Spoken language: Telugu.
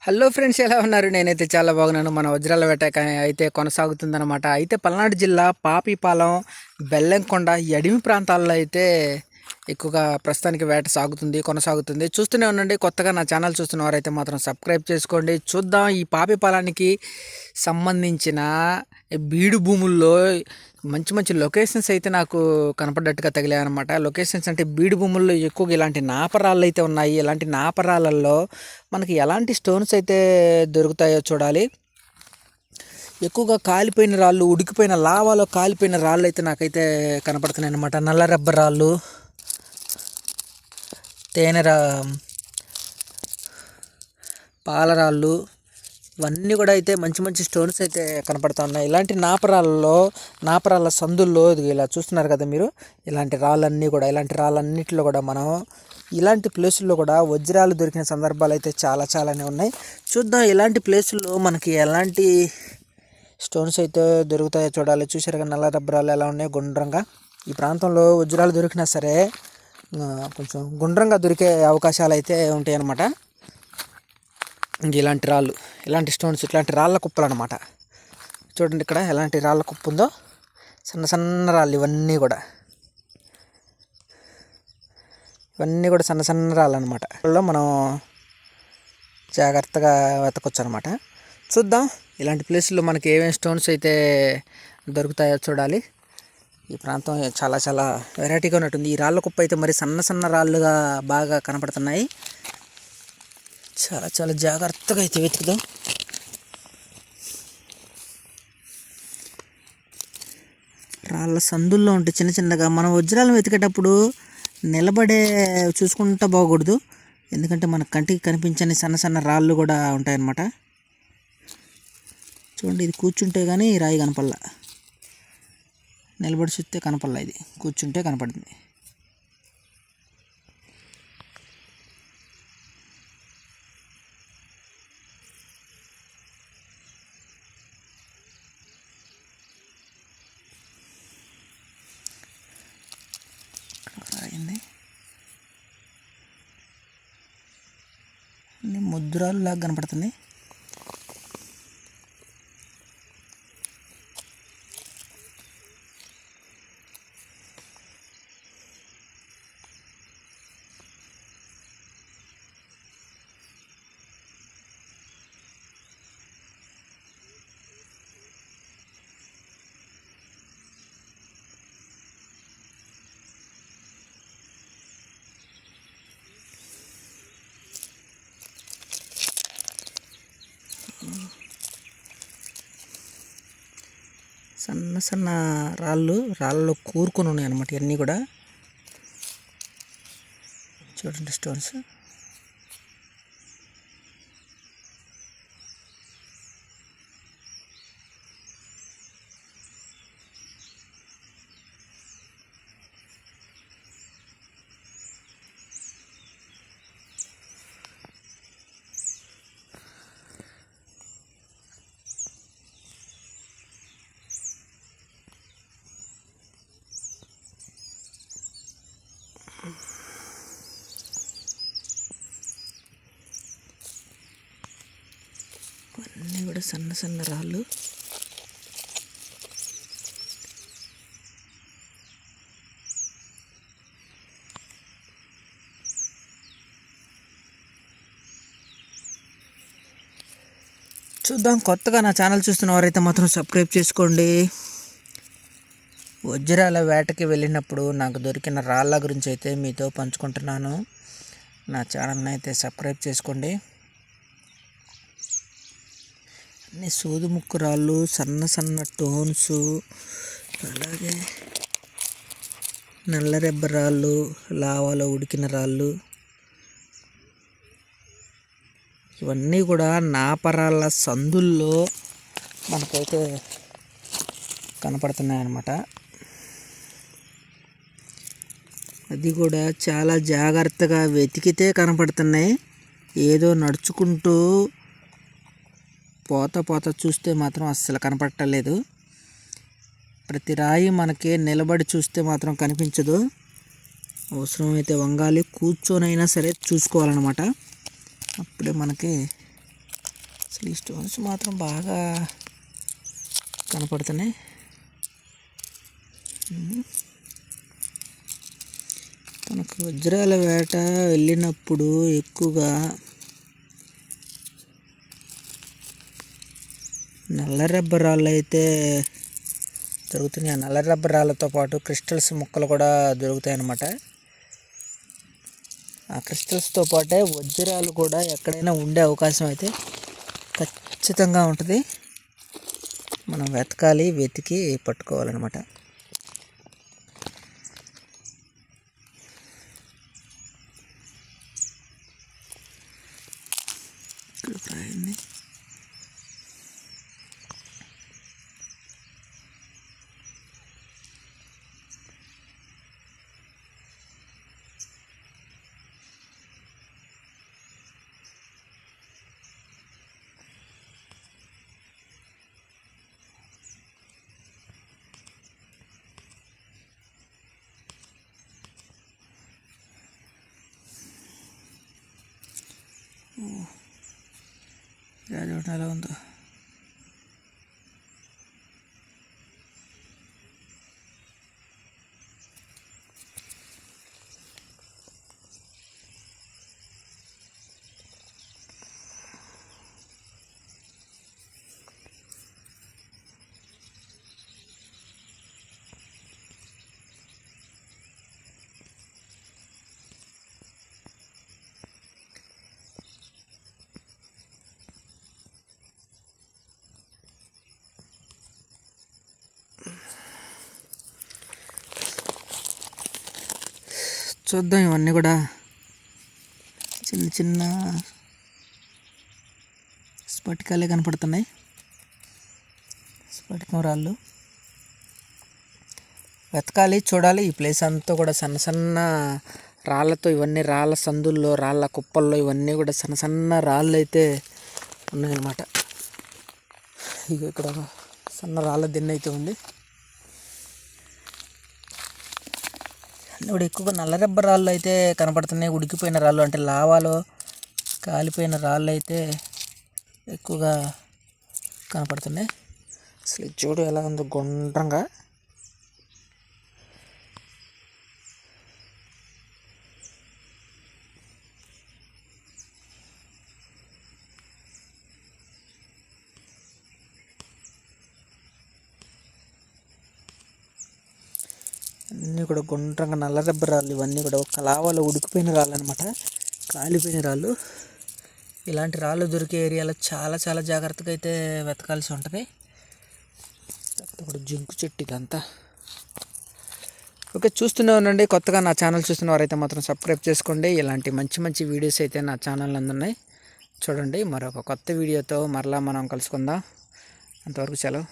హలో ఫ్రెండ్స్, ఎలా ఉన్నారు? నేనైతే చాలా బాగున్నాను. మన వజ్రాల వేట అయితే కొనసాగుతుందన్నమాట. అయితే పల్నాడు జిల్లా పాపిపాలెం, బెల్లంకొండ ఎడిమి ప్రాంతాల్లో అయితే ఎక్కువగా ప్రస్తుతానికి వేట కొనసాగుతుంది. చూస్తూనే ఉండండి. కొత్తగా నా ఛానల్ చూస్తున్న వారైతే మాత్రం సబ్స్క్రైబ్ చేసుకోండి. చూద్దాం ఈ పాపిపాలానికి సంబంధించిన బీడు భూముల్లో మంచి మంచి లొకేషన్స్ అయితే నాకు కనపడ్డట్టుగా తగిలాయన్నమాట. లొకేషన్స్ అంటే బీడు భూముల్లో ఎక్కువగా ఇలాంటి నాపరాళ్ళు అయితే ఉన్నాయి. ఇలాంటి నాపరాళ్ళల్లో మనకి ఎలాంటి స్టోన్స్ అయితే దొరుకుతాయో చూడాలి. ఎక్కువగా కాలిపోయిన రాళ్ళు, ఉడికిపోయిన లావాలో కాలిపోయిన రాళ్ళు అయితే నాకైతే కనపడుతున్నాయి అన్నమాట. నల్ల రబ్బర్ రాళ్ళు, తేనె పాలరాళ్ళు, ఇవన్నీ కూడా అయితే మంచి మంచి స్టోన్స్ అయితే కనపడుతూ ఉన్నాయి. ఇలాంటి నాపరాళ్ళ సందుల్లో ఇలా చూస్తున్నారు కదా మీరు. ఇలాంటి రాళ్ళన్నిటిలో కూడా మనం ఇలాంటి ప్లేసుల్లో కూడా వజ్రాలు దొరికిన సందర్భాలు అయితే చాలానే ఉన్నాయి. చూద్దాం ఇలాంటి ప్లేసుల్లో మనకి ఎలాంటి స్టోన్స్ అయితే దొరుకుతాయో చూడాలి. చూసారు కదా నల్ల రబ్బరాలు ఎలా ఉన్నాయి గుండ్రంగా. ఈ ప్రాంతంలో వజ్రాలు దొరికినా సరే కొంచెం గుండ్రంగా దొరికే అవకాశాలు అయితే ఉంటాయి అన్నమాట. ఇలాంటి రాళ్ళు, ఇలాంటి స్టోన్స్, ఇట్లాంటి రాళ్ళ కుప్పలు అనమాట. చూడండి ఇక్కడ ఎలాంటి రాళ్ళ కుప్ప ఉందో. సన్న రాళ్ళు ఇవన్నీ కూడా సన్న రాళ్ళు అనమాట. మనం జాగ్రత్తగా వెతకొచ్చు అనమాట. చూద్దాం ఇలాంటి ప్లేసుల్లో మనకి ఏమేమి స్టోన్స్ అయితే దొరుకుతాయో చూడాలి. ఈ ప్రాంతం చాలా వెరైటీగా ఉన్నట్టుంది. ఈ రాళ్ళ కుప్ప అయితే మరి సన్న రాళ్ళుగా బాగా కనపడుతున్నాయి. చాలా జాగ్రత్తగా అయితే వెతుకుదాం. రాళ్ళ సందుల్లో ఉంటే చిన్నగా మనం వజ్రాలను వెతికేటప్పుడు నిలబడే చూసుకుంటా పోకూడదు. ఎందుకంటే మన కంటికి కనిపించని సన్న రాళ్ళు కూడా ఉంటాయన్నమాట. చూడండి, ఇది కూర్చుంటే కానీ రాయి కనపడలా, నిలబడి చూస్తే కనపడలా, ఇది కూర్చుంటే కనపడుతుంది. అన్ని ముద్రాలు లాగా కనపడుతుంది. సన్న రాళ్ళలో కూరుకొని ఉన్నాయి అన్నమాట. ఇవన్నీ కూడా చూడండి స్టోన్స్. అన్నీ కూడా సన్న రాళ్ళు. చూద్దాం. కొత్తగా నా ఛానల్ చూస్తున్న వారైతే మాత్రం సబ్స్క్రైబ్ చేసుకోండి. వజ్రాల వేటకి వెళ్ళినప్పుడు నాకు దొరికిన రాళ్ళ గురించి అయితే మీతో పంచుకుంటున్నాను. నా ఛానల్ని అయితే సబ్స్క్రైబ్ చేసుకోండి. అన్ని సూదుముక్కు రాళ్ళు, సన్న టోన్స్, అలాగే నల్ల రెబ్బరాళ్ళు, లావాలో ఉడికిన రాళ్ళు, ఇవన్నీ కూడా నాపరాళ్ళ సందుల్లో మనకైతే కనపడుతున్నాయి అన్నమాట. అది కూడా చాలా జాగ్రత్తగా వెతికితే కనపడుతున్నాయి. ఏదో నడుచుకుంటూ పోత చూస్తే మాత్రం అస్సలు కనపడలేదు. ప్రతి రాయి మనకి నిలబడి చూస్తే మాత్రం కనిపించదు. అవసరమైతే వంగాలి, కూర్చొనైనా సరే చూసుకోవాలన్నమాట. అప్పుడే మనకి అసలు ఈ స్టోన్స్ మాత్రం బాగా కనపడుతున్నాయి. మనకు వజ్రాల వేట వెళ్ళినప్పుడు ఎక్కువగా నల్ల రబ్బరాళ్ళు అయితే దొరుకుతున్నాయి. ఆ నల్ల రబ్బరాళ్ళతో పాటు క్రిస్టల్స్ ముక్కలు కూడా దొరుకుతాయి అన్నమాట. ఆ క్రిస్టల్స్తో పాటే వజ్రాలు కూడా ఎక్కడైనా ఉండే అవకాశం అయితే ఖచ్చితంగా ఉంటుంది. మనం వెతికి పట్టుకోవాలన్నమాట. ఇక్కడ ఫ్రైంది చూడండి ఎలా ఉందో. చూద్దాం. ఇవన్నీ కూడా చిన్న చిన్న స్ఫటికాలే కనపడుతున్నాయి. స్ఫటికం రాళ్ళు వెతకాలి, చూడాలి. ఈ ప్లేస్ అంతా కూడా సన్న సన్న రాళ్ళతో, ఇవన్నీ రాళ్ళ సందుల్లో, రాళ్ళ కుప్పల్లో ఇవన్నీ కూడా సన్న సన్న రాళ్ళు అయితే ఉన్నాయన్నమాట. ఇక ఇక్కడ సన్న రాళ్ళ దిన్నె అయితే ఉంది. ఇప్పుడు ఎక్కువగా నల్ల రబ్బర్ రాళ్ళు అయితే కనపడుతున్నాయి. ఉడికిపోయిన రాళ్ళు అంటే లావాలో కాలిపోయిన రాళ్ళు అయితే ఎక్కువగా కనపడుతున్నాయి. అసలు చూడు ఎలా ఉందో గుండ్రంగా. అన్నీ కూడా గుండ్రంగా నల్ల రబ్బర్ రాళ్ళు. ఇవన్నీ కూడా ఒక లావాలో ఉడికిపోయిన రాళ్ళు అనమాట, కాలిపోయిన రాళ్ళు. ఇలాంటి రాళ్ళు దొరికే ఏరియాలో చాలా చాలా జాగ్రత్తగా అయితే వెతకాల్సి ఉంటుంది. ఇప్పుడు జింకు చెట్టు ఇదంతా. ఓకే, చూస్తూనే ఉండండి. కొత్తగా నా ఛానల్ చూస్తున్న వారైతే మాత్రం సబ్స్క్రైబ్ చేసుకోండి. ఇలాంటి మంచి మంచి వీడియోస్ అయితే నా ఛానల్ అందున్నాయి, చూడండి. మరొక కొత్త వీడియోతో మరలా మనం కలుసుకుందాం. అంతవరకు సెలవు.